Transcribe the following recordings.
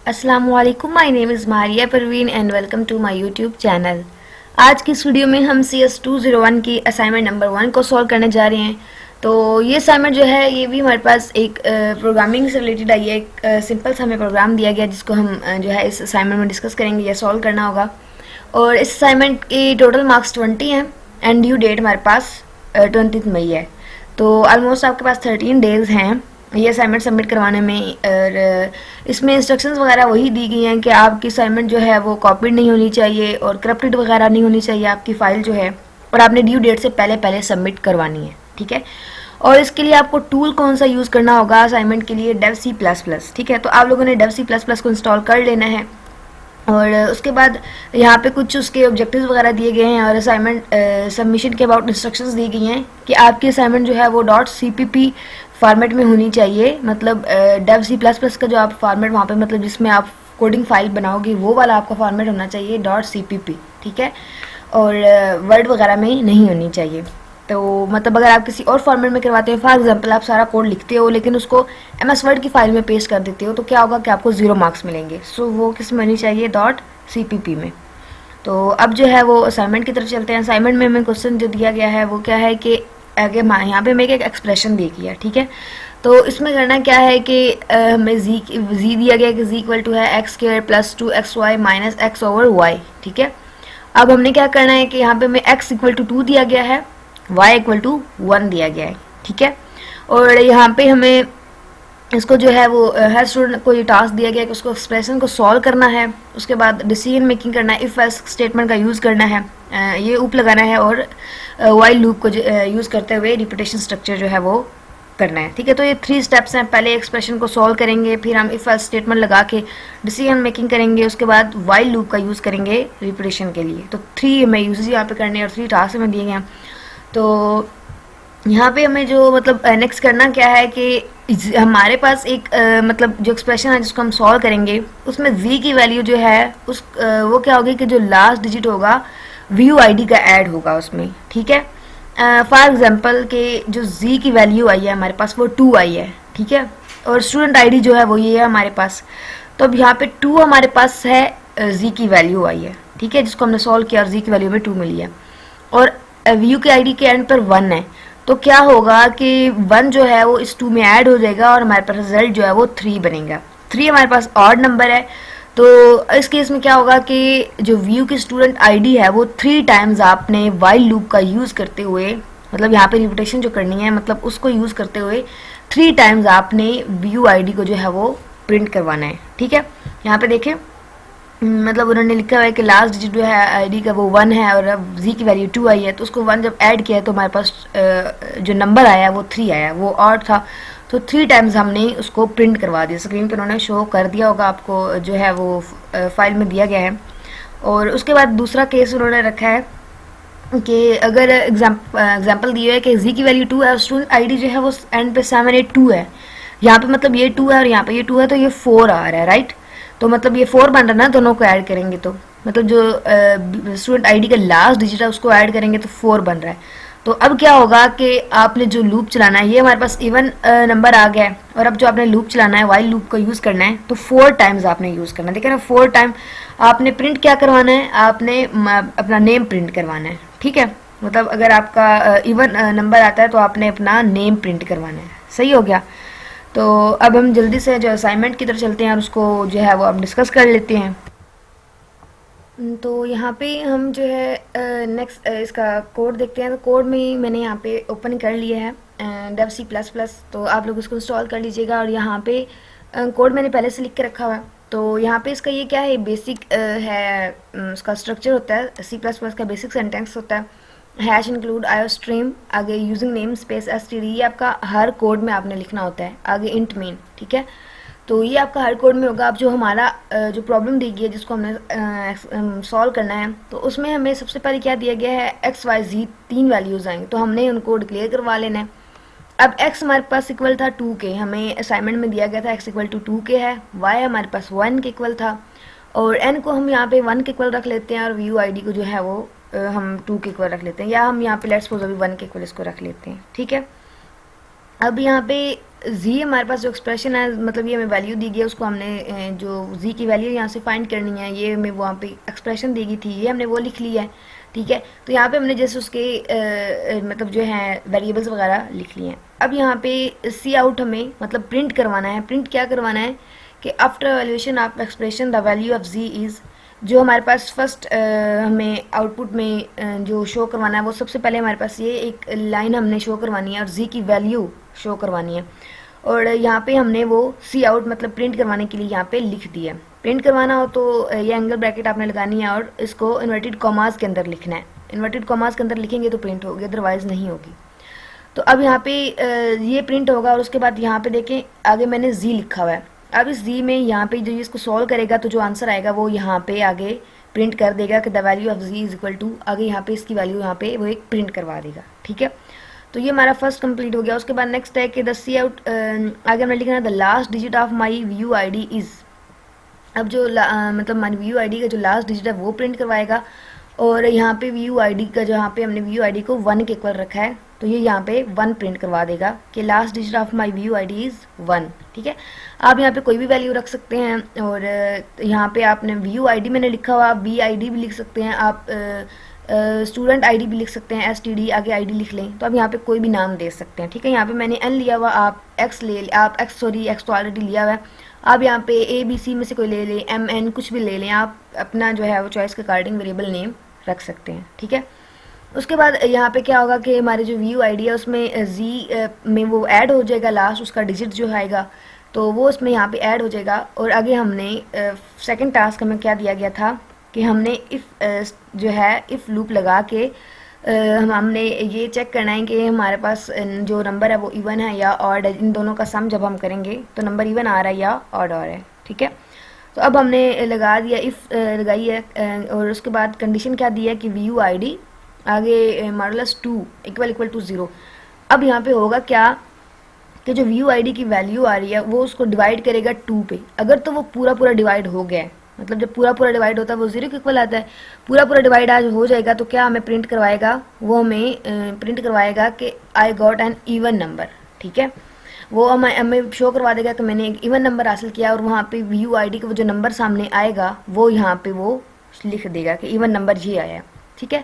अस्सलामुअलैकुम, my name is Maria Parveen and welcome to my YouTube channel. आज की इस वीडियो में हम CS 201 की असाइनमेंट नंबर 1 को सॉल्व करने जा रहे हैं। तो ये असाइनमेंट जो है ये भी हमारे पास एक प्रोग्रामिंग से रिलेटेड आई है। एक सिंपल सा हमें प्रोग्राम दिया गया जिसको हम जो है इस असाइनमेंट में डिस्कस करेंगे या सॉल्व करना होगा। और इस असाइनमेंट के टोटल मार्क्स 20 हैं एंड ड्यू डेट हमारे पास 20 मई है। तो ऑलमोस्ट आपके पास 13 डेज़ हैं ये असाइनमेंट सबमिट करवाने में। और इसमें इंस्ट्रक्शंस वगैरह वही दी गई हैं कि आपकी असाइनमेंट जो है वो कॉपीड नहीं होनी चाहिए और करप्टेड वगैरह नहीं होनी चाहिए आपकी फ़ाइल जो है, और आपने ड्यू डेट से पहले पहले सबमिट करवानी है, ठीक है। और इसके लिए आपको टूल कौन सा यूज़ करना होगा असाइनमेंट के लिए, डेव C++, ठीक है। तो आप लोगों ने डेव C++ को इंस्टॉल कर लेना है और उसके बाद यहाँ पे कुछ उसके ऑब्जेक्टिव्स वगैरह दिए गए हैं और असाइनमेंट सबमिशन के अबाउट इंस्ट्रक्शंस दी गई हैं कि आपकी असाइनमेंट जो है वो .cpp फॉर्मेट में होनी चाहिए। मतलब डेव C++ का जो आप फॉर्मेट वहाँ पे मतलब जिसमें आप कोडिंग फाइल बनाओगे वो वाला आपका फॉर्मेट होना चाहिए .cpp, ठीक है। और वर्ड वगैरह में नहीं होनी चाहिए। तो मतलब अगर आप किसी और फॉर्मेट में करवाते हैं, फॉर एग्जांपल आप सारा कोड लिखते हो लेकिन उसको MS वर्ड की फाइल में पेस्ट कर देते हो, तो क्या होगा कि आपको 0 मार्क्स मिलेंगे। सो वो किस में होनी चाहिए, .cpp में। तो अब जो है वो असाइनमेंट की तरफ चलते हैं। असाइनमेंट में हमें क्वेश्चन जो दिया गया है वो क्या है कि आगे यहाँ पे हमें एक एक्सप्रेशन दी गई है, ठीक है। तो इसमें करना क्या है कि हमें जी दिया गया कि z है x² + 2xy - x/y, ठीक है। अब हमने क्या करना है कि यहाँ पे हमें x = 2 दिया गया है, y = 1 दिया गया है, ठीक है। और यहाँ पे हमें इसको जो है वो हर स्टूडेंट को ये टास्क दिया गया है कि उसको एक्सप्रेशन को सॉल्व करना है। उसके बाद डिसीजन मेकिंग करना है, इफ़ एल्स स्टेटमेंट का यूज़ करना है, ये ऊप लगाना है और वाइल लूप को यूज़ करते हुए रिपीटेशन स्ट्रक्चर जो है वो करना है, ठीक है। तो ये 3 स्टेप्स हैं। पहले एक्सप्रेशन को सॉल्व करेंगे, फिर हम इफ़ एल्स स्टेटमेंट लगा के डिसीजन मेकिंग करेंगे, उसके बाद वाइल लूप का यूज़ करेंगे रिपीटेशन के लिए। तो 3 हमें यूजेस यहाँ पे करने और 3 टास्क हमें दिए गए हैं। तो यहाँ पे हमें जो मतलब नेक्स्ट करना क्या है कि हमारे पास एक मतलब जो एक्सप्रेशन है जिसको हम सॉल्व करेंगे उसमें v की वैल्यू जो है उस वो क्या होगी कि जो लास्ट डिजिट होगा VUID का ऐड होगा उसमें, ठीक है। फॉर एग्जांपल कि जो z की वैल्यू आई है हमारे पास वो 2 आई है, ठीक है। और स्टूडेंट ID जो है वो ये है हमारे पास। तो अब यहाँ पे 2 हमारे पास है, z की वैल्यू आई है, ठीक है, जिसको हमने सॉल्व किया और z की वैल्यू में 2 मिली है। और VU के ID के एंड पर 1 है, तो क्या होगा कि 1 जो है वो इस 2 में ऐड हो जाएगा और हमारे पास रिजल्ट जो है वो 3 बनेगा। 3 हमारे पास ऑड नंबर है, तो इस केस में क्या होगा कि जो व्यू की स्टूडेंट आईडी है वो 3 टाइम्स आपने वाइल लूप का यूज़ करते हुए, मतलब यहाँ पे रिपीटेशन जो करनी है मतलब उसको यूज़ करते हुए 3 टाइम्स आपने व्यू आईडी को जो है वो प्रिंट करवाना है, ठीक है। यहाँ पे देखें मतलब उन्होंने लिखा हुआ है कि लास्ट डिजिट जो है आईडी का वो 1 है और अब z की वैल्यू 2 आई है, तो उसको 1 जब ऐड किया है तो हमारे पास जो नंबर आया वो 3 आया, वो ऑड था। तो 3 टाइम्स हमने उसको प्रिंट करवा दिया। स्क्रीन पर उन्होंने शो कर दिया होगा आपको, जो है वो फाइल में दिया गया है। और उसके बाद दूसरा केस उन्होंने रखा है कि अगर एग्जाम्पल दिया है कि z की वैल्यू 2 है और स्टूडेंट आईडी जो है वो एंड पे 782 है, यहाँ पे मतलब ये 2 है और यहाँ पे ये 2 है, तो ये 4 आ रहा है, राइट। तो मतलब ये 4 बन रहा है ना, दोनों को ऐड करेंगे तो मतलब जो स्टूडेंट आईडी का लास्ट डिजिट है उसको ऐड करेंगे तो 4 बन रहा है। तो अब क्या होगा कि आपने जो लूप चलाना है, ये हमारे पास इवन नंबर आ गया है, और अब जो आपने लूप चलाना है वाइल लूप को यूज़ करना है तो 4 टाइम्स आपने यूज़ करना है। देखिए ना, 4 टाइम आपने प्रिंट क्या करवाना है, आपने अपना नेम प्रिंट करवाना है, ठीक है। मतलब अगर आपका इवन नंबर आता है तो आपने अपना नेम प्रिंट करवाना है, सही हो गया। तो अब हम जल्दी से जो असाइनमेंट की तरफ चलते हैं और उसको जो है वो अब डिस्कस कर लेते हैं। तो यहाँ पे हम जो है नेक्स्ट इसका कोड देखते हैं। तो कोड में मैंने यहाँ पे ओपन कर लिया है डेव C++, तो आप लोग उसको इंस्टॉल कर लीजिएगा। और यहाँ पे कोड मैंने पहले से लिख के रखा हुआ है। तो यहाँ पे इसका ये क्या है, बेसिक है उसका स्ट्रक्चर होता है, C++ का बेसिक सेंटेंस होता है। हैश इंक्लूड आयोस्ट्रीम, आगे यूजिंग नेम स्पेस std, ये आपका हर कोड में आपने लिखना होता है। आगे इंट मेन, ठीक है। तो ये आपका हर कोड में होगा। अब जो हमारा जो प्रॉब्लम दी गई है जिसको हमने सॉल्व करना है, तो उसमें हमें सबसे पहले क्या दिया गया है, x y z 3 वैल्यूज़ आएंगे, तो हमने उनको डिक्लेयर करवा लेना है। अब x हमारे पास इक्वल था 2 के, हमें असाइनमेंट में दिया गया था x = 2 के है। y हमारे पास 1 के इक्वल था और n को हम यहाँ पे 1 के इक्वल रख लेते हैं और व्यू आईडी को जो है वो हम 2 के इक्वल रख लेते हैं, या हम यहाँ पे लेट्स सपोज अभी 1 के इक्वल इसको रख लेते हैं, ठीक है। अब यहाँ पे जी हमारे पास जो एक्सप्रेशन है, मतलब ये हमें वैल्यू दी गई है, उसको हमने जो जी की वैल्यू यहाँ से फाइंड करनी है, ये हमें वहाँ पे एक्सप्रेशन दी गई थी, ये हमने वो लिख लिया है। ठीक है, तो यहाँ पे हमने जैसे उसके मतलब जो है वेरिएबल्स वगैरह लिख लिए हैं। अब यहाँ पे सी आउट हमें मतलब प्रिंट करवाना है। प्रिंट क्या करवाना है कि after evaluation of expression the value of G is, जो हमारे पास फर्स्ट हमें आउटपुट में जो शो करवाना है, वो सबसे पहले हमारे पास ये एक लाइन हमने शो करवानी है और जी की वैल्यू शो करवानी है। और यहाँ पे हमने वो सी आउट मतलब प्रिंट करवाने के लिए यहाँ पे लिख दिया। प्रिंट करवाना हो तो ये एंगल ब्रैकेट आपने लगानी है और इसको इन्वर्टेड कॉमास के अंदर लिखना है। इन्वर्टेड कॉमास के अंदर लिखेंगे तो प्रिंट होगी, अदरवाइज नहीं होगी। तो अब यहाँ पे ये प्रिंट होगा और उसके बाद यहाँ पे देखें आगे मैंने जी लिखा हुआ है। अब इस जी में यहाँ पे जो इसको सॉल्व करेगा तो जो आंसर आएगा वो यहाँ पे आगे प्रिंट कर देगा कि the value of G is equal to, आगे यहाँ पे इसकी वैल्यू यहाँ पे वो एक प्रिंट करवा देगा। ठीक है, तो ये हमारा फर्स्ट कंप्लीट हो गया। उसके बाद नेक्स्ट है कि द सी आउट, आगे हमने लिखना है the last digit of my view I D is. अब जो मतलब माई व्यू आई डी का जो लास्ट डिजिट है वो प्रिंट करवाएगा और यहाँ पे व्यू आईडी का जहाँ पे हमने व्यू आईडी को 1 के इक्वल रखा है तो ये यहाँ पे 1 प्रिंट करवा देगा कि last digit of my view ID is 1। ठीक है, आप यहाँ पे कोई भी वैल्यू रख सकते हैं और यहाँ पे आपने व्यू आईडी मैंने लिखा हुआ, आप वी आईडी भी लिख सकते हैं, आप स्टूडेंट आईडी भी लिख सकते हैं, एसटीडी आगे आईडी लिख लें, तो आप यहाँ पे कोई भी नाम दे सकते हैं। ठीक है, यहाँ पे मैंने एन लिया हुआ, आप एक्स एक्स तो ऑलरेडी लिया हुआ है, आप यहाँ पे ए बी सी में से कोई ले लें, एम एन कुछ भी ले लें, आप अपना जो है वो चॉइस के अकॉर्डिंग वेरिएबल नेम रख सकते हैं। ठीक है, उसके बाद यहाँ पे क्या होगा कि हमारे जो व्यू आईडी है उसमें जी में वो ऐड हो जाएगा, लास्ट उसका डिजिट जो आएगा तो वो उसमें यहाँ पे ऐड हो जाएगा। और आगे हमने सेकंड टास्क हमें क्या दिया गया था कि हमने इफ़ जो है इफ़ लूप लगा के हमने ये चेक करना है कि हमारे पास जो नंबर है वो इवन है या ऑड है। इन दोनों का सम जब हम करेंगे तो नंबर इवन आ रहा है या ऑड आ रहा है। ठीक है, तो अब हमने लगा दिया, इफ़ लगाई है और उसके बाद कंडीशन क्या दी है कि व्यू आईडी आगे मॉडुलस 2 इक्वल इक्वल टू 0। अब यहाँ पे होगा क्या कि जो व्यू आईडी की वैल्यू आ रही है वो उसको डिवाइड करेगा 2 पे। अगर तो वो पूरा पूरा डिवाइड हो गया है, मतलब जब पूरा पूरा डिवाइड होता है वो 0 के इक्वल आता है, पूरा पूरा डिवाइड आज हो जाएगा तो क्या हमें प्रिंट करवाएगा, वो हमें प्रिंट करवाएगा कि आई गॉट एन इवन नंबर। ठीक है, वो हमें शो करवा देगा कि मैंने एक इवन नंबर हासिल किया और वहाँ पे व्यू आईडी का वो जो नंबर सामने आएगा वो यहाँ पे वो लिख देगा कि इवन नंबर ये आया। ठीक है,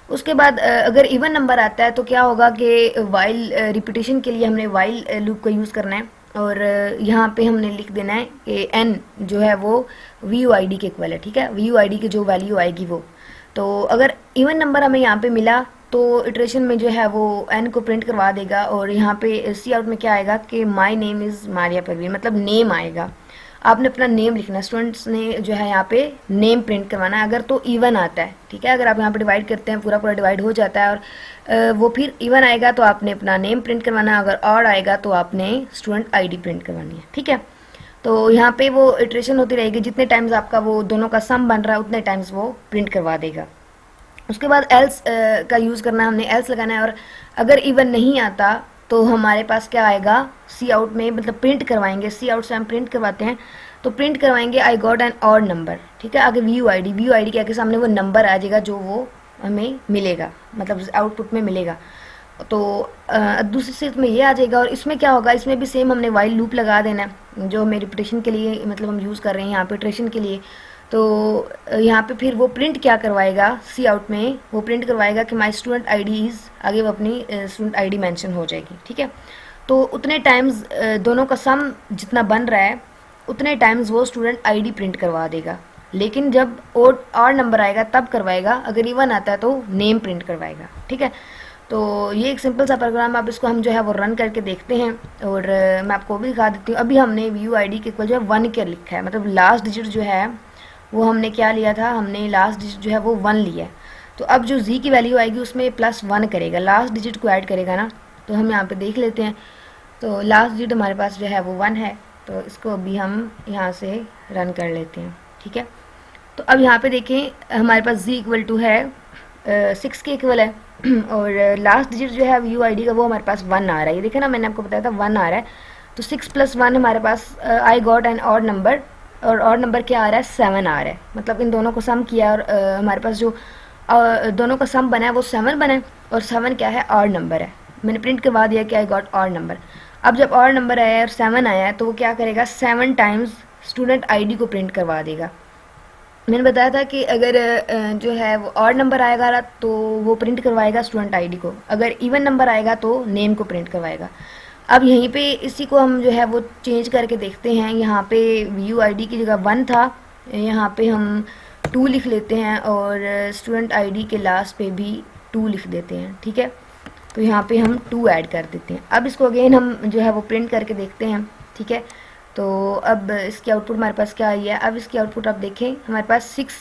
उसके बाद अगर इवन नंबर आता है तो क्या होगा कि वाइल रिपीटेशन के लिए हमने वाइल लूप का यूज़ करना है और यहाँ पे हमने लिख देना है कि n जो है वो व्यू आईडी के इक्वल है। ठीक है, व्यू आईडी की जो वैल्यू आएगी वो, तो अगर इवन नंबर हमें यहाँ पे मिला तो इटरेशन में जो है वो n को प्रिंट करवा देगा और यहाँ पे सी आउट में क्या आएगा कि my name is Maria Parveen, मतलब नेम आएगा। आपने अपना नेम लिखना, स्टूडेंट्स ने जो है यहाँ पे नेम प्रिंट करवाना है अगर तो इवन आता है। ठीक है, अगर आप यहाँ पे डिवाइड करते हैं पूरा पूरा डिवाइड हो जाता है और वो फिर इवन आएगा तो आपने अपना नेम प्रिंट करवाना है, अगर ऑड आएगा तो आपने स्टूडेंट आईडी प्रिंट करवानी है। ठीक है, तो यहाँ पे वो इटरेशन होती रहेगी, जितने टाइम्स आपका वो दोनों का सम बन रहा है उतने टाइम्स वो प्रिंट करवा देगा। उसके बाद एल्स का यूज़ करना है, हमने एल्स लगाना है और अगर इवन नहीं आता तो हमारे पास क्या आएगा, सी आउट में मतलब प्रिंट करवाएंगे, सी आउट से हम प्रिंट करवाते हैं तो प्रिंट करवाएंगे आई गॉट एन ऑड नंबर। ठीक है, आगे व्यू आईडी के आगे सामने वो नंबर आ जाएगा जो वो हमें मिलेगा, मतलब आउटपुट में मिलेगा। तो दूसरी स्थित में ये आ जाएगा और इसमें क्या होगा, इसमें भी सेम हमने वाइल लूप लगा देना है जो हमें रिपीटेशन के लिए मतलब हम यूज़ कर रहे हैं यहाँ पे इटरेशन के लिए। तो यहाँ पे फिर वो प्रिंट क्या करवाएगा, सी आउट में वो प्रिंट करवाएगा कि माई स्टूडेंट आईडी इज़, आगे वो अपनी स्टूडेंट आईडी मेंशन हो जाएगी। ठीक है, तो उतने टाइम्स दोनों का सम जितना बन रहा है उतने टाइम्स वो स्टूडेंट आईडी प्रिंट करवा देगा, लेकिन जब और नंबर आएगा तब करवाएगा, अगर इवन आता है तो नेम प्रिंट करवाएगा। ठीक है, तो ये एक सिंपल सा प्रोग्राम, आप इसको हम जो है वो रन करके देखते हैं और मैं आपको भी दिखा देती हूँ। अभी हमने व्यू आईडी के इक्वल जो है 1 के लिखा है, मतलब लास्ट डिजिट जो है वो हमने क्या लिया था, हमने लास्ट डिजिट जो है वो 1 लिया है। तो अब जो जी की वैल्यू आएगी उसमें +1 करेगा, लास्ट डिजिट को ऐड करेगा ना, तो हम यहाँ पे देख लेते हैं। तो लास्ट डिजिट हमारे पास जो है वो 1 है, तो इसको अभी हम यहाँ से रन कर लेते हैं। ठीक है, तो अब यहाँ पे देखें हमारे पास जी इक्वल टू है 6 के इक्वल है और लास्ट डिजिट जो है व्यू आईडी का वो हमारे पास 1 आ रहा है। ये देखें ना, मैंने आपको बताया था 1 आ रहा है, तो 6 + 1 हमारे पास I got an odd number, और ऑड नंबर क्या आ रहा है, 7 आ रहा है। मतलब इन दोनों को सम किया और हमारे पास जो दोनों का सम बना है वो 7 बना है और 7 क्या है, ऑड नंबर है। मैंने प्रिंट करवा दिया कि आई गॉट ऑड नंबर। अब जब ऑड नंबर आया और 7 आया तो वो क्या करेगा, 7 टाइम्स स्टूडेंट आईडी को प्रिंट करवा देगा। मैंने बताया था कि अगर जो है वो ऑड नंबर आएगा तो वो प्रिंट करवाएगा स्टूडेंट आईडी को, अगर इवन नंबर आएगा तो नेम को प्रिंट करवाएगा। अब यहीं पे इसी को हम जो है वो चेंज करके देखते हैं। यहाँ पे व्यू आईडी की जगह 1 था, यहाँ पे हम 2 लिख लेते हैं और स्टूडेंट आईडी के लास्ट पे भी 2 लिख देते हैं। ठीक है, तो यहाँ पे हम 2 ऐड कर देते हैं। अब इसको अगेन हम जो है वो प्रिंट करके देखते हैं। ठीक है, तो अब इसकी आउटपुट हमारे पास क्या आई है। अब इसकी आउटपुट आप देखें, हमारे पास 6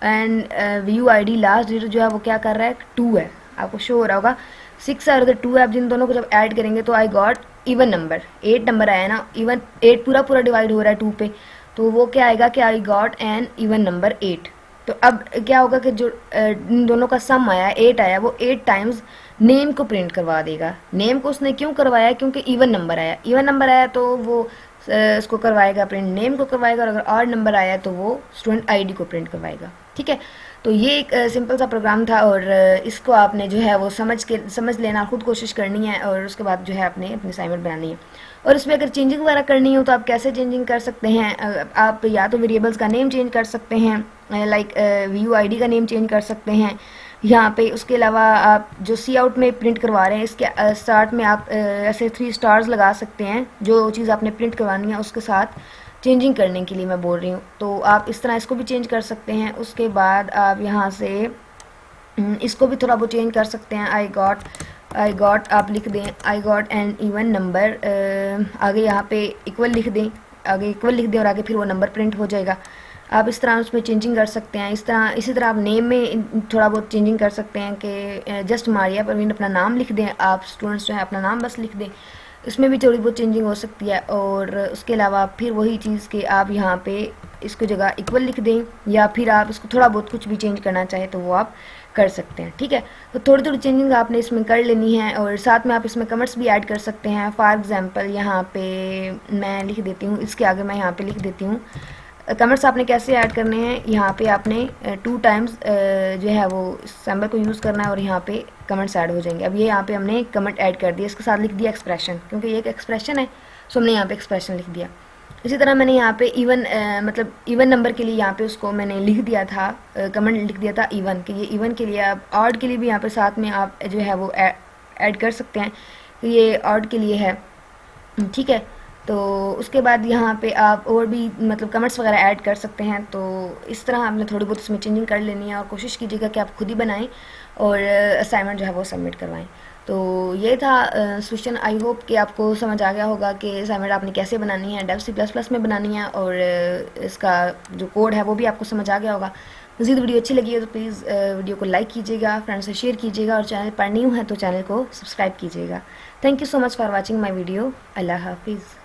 and view ID last zero जो है वो क्या कर रहा है, 2 है। आपको शो हो रहा होगा 6 और 2 है। अब जिन दोनों को जब ऐड करेंगे तो I got even number, 8 number आया ना, इवन 8 पूरा पूरा डिवाइड हो रहा है 2 पे, तो वो क्या आएगा कि आई गॉट एन इवन नंबर 8। तो अब क्या होगा कि जो इन दोनों का सम आया 8 आया, वो 8 टाइम्स नेम को प्रिंट करवा देगा। नेम को उसने क्यों करवाया, क्योंकि इवन नंबर आया, इवन नंबर आया तो वो इसको करवाएगा प्रिंट, नेम को करवाएगा, और अगर ऑड नंबर आया तो वो स्टूडेंट आईडी को प्रिंट करवाएगा। ठीक है, तो ये एक सिंपल सा प्रोग्राम था और इसको आपने जो है वो समझ लेना, खुद कोशिश करनी है और उसके बाद जो है आपने अपनी असाइनमेंट बनानी है। और इसमें अगर चेंजिंग वगैरह करनी हो तो आप कैसे चेंजिंग कर सकते हैं, आप या तो वेरिएबल्स का नेम चेंज कर सकते हैं, लाइक व्यू आईडी का नेम चेंज कर सकते हैं यहाँ पे। उसके अलावा आप जो सी आउट में प्रिंट करवा रहे हैं इसके स्टार्ट में आप ऐसे 3 स्टार्स लगा सकते हैं, जो चीज़ आपने प्रिंट करवानी है उसके साथ चेंजिंग करने के लिए मैं बोल रही हूँ। तो आप इस तरह इसको भी चेंज कर सकते हैं। उसके बाद आप यहाँ से इसको भी थोड़ा बहुत चेंज कर सकते हैं। आई गॉट आप लिख दें, आई गॉट एन इवन नंबर, आगे यहाँ पे इक्वल लिख दें, आगे इक्वल लिख दें और आगे फिर वो नंबर प्रिंट हो जाएगा। आप इस तरह उसमें चेंजिंग कर सकते हैं। इसी तरह आप नेम में थोड़ा बहुत चेंजिंग कर सकते हैं कि जस्ट मारिया परवीन अपना नाम लिख दें, आप स्टूडेंट्स जो है अपना नाम बस लिख दें, इसमें भी थोड़ी बहुत चेंजिंग हो सकती है। और उसके अलावा फिर वही चीज़ कि आप यहाँ पे इसको जगह इक्वल लिख दें, या फिर आप इसको थोड़ा बहुत कुछ भी चेंज करना चाहे तो वो आप कर सकते हैं। ठीक है, तो थोड़ी थोड़ी चेंजिंग आपने इसमें कर लेनी है और साथ में आप इसमें कमेंट्स भी ऐड कर सकते हैं। फॉर एग्जांपल यहाँ पे मैं लिख देती हूँ, इसके आगे मैं यहाँ पे लिख देती हूँ कमेंट्स आपने कैसे ऐड करने हैं। यहाँ पे आपने 2 टाइम्स जो है वो सिंबल को यूज़ करना है और यहाँ पे कमेंट्स ऐड हो जाएंगे। अब ये यहाँ पे हमने कमेंट ऐड कर दिया, इसके साथ लिख दिया एक्सप्रेशन, क्योंकि ये एक एक्सप्रेशन है सो हमने यहाँ पे एक्सप्रेशन लिख दिया। इसी तरह मैंने यहाँ पे इवन मतलब इवन नंबर के लिए यहाँ पे उसको मैंने लिख दिया था, कमेंट लिख दिया था इवन कि ये इवन के लिए। आप ऑड के लिए भी यहाँ पे साथ में आप जो है वो ऐड कर सकते हैं कि ये ऑड के लिए है। ठीक है, तो उसके बाद यहाँ पे आप और भी मतलब कमेंट्स वगैरह ऐड कर सकते हैं। तो इस तरह आपने थोड़ी बहुत इसमें चेंजिंग कर लेनी है और कोशिश कीजिएगा कि आप खुद ही बनाएं और असाइनमेंट जो है वो सबमिट करवाएं। तो ये था सॉल्यूशन। आई होप कि आपको समझ आ गया होगा कि असाइनमेंट आपने कैसे बनानी है, डेव C++ में बनानी है, और इसका जो कोड है वो भी आपको समझ आ गया होगा। मज़ीद वीडियो अच्छी लगी है तो प्लीज़ वीडियो को लाइक कीजिएगा, फ्रेंड्स से शेयर कीजिएगा, और चैनल पर न्यू है तो चैनल को सब्सक्राइब कीजिएगा। Thank you so much for watching my video. अल्लाह हाफिज़।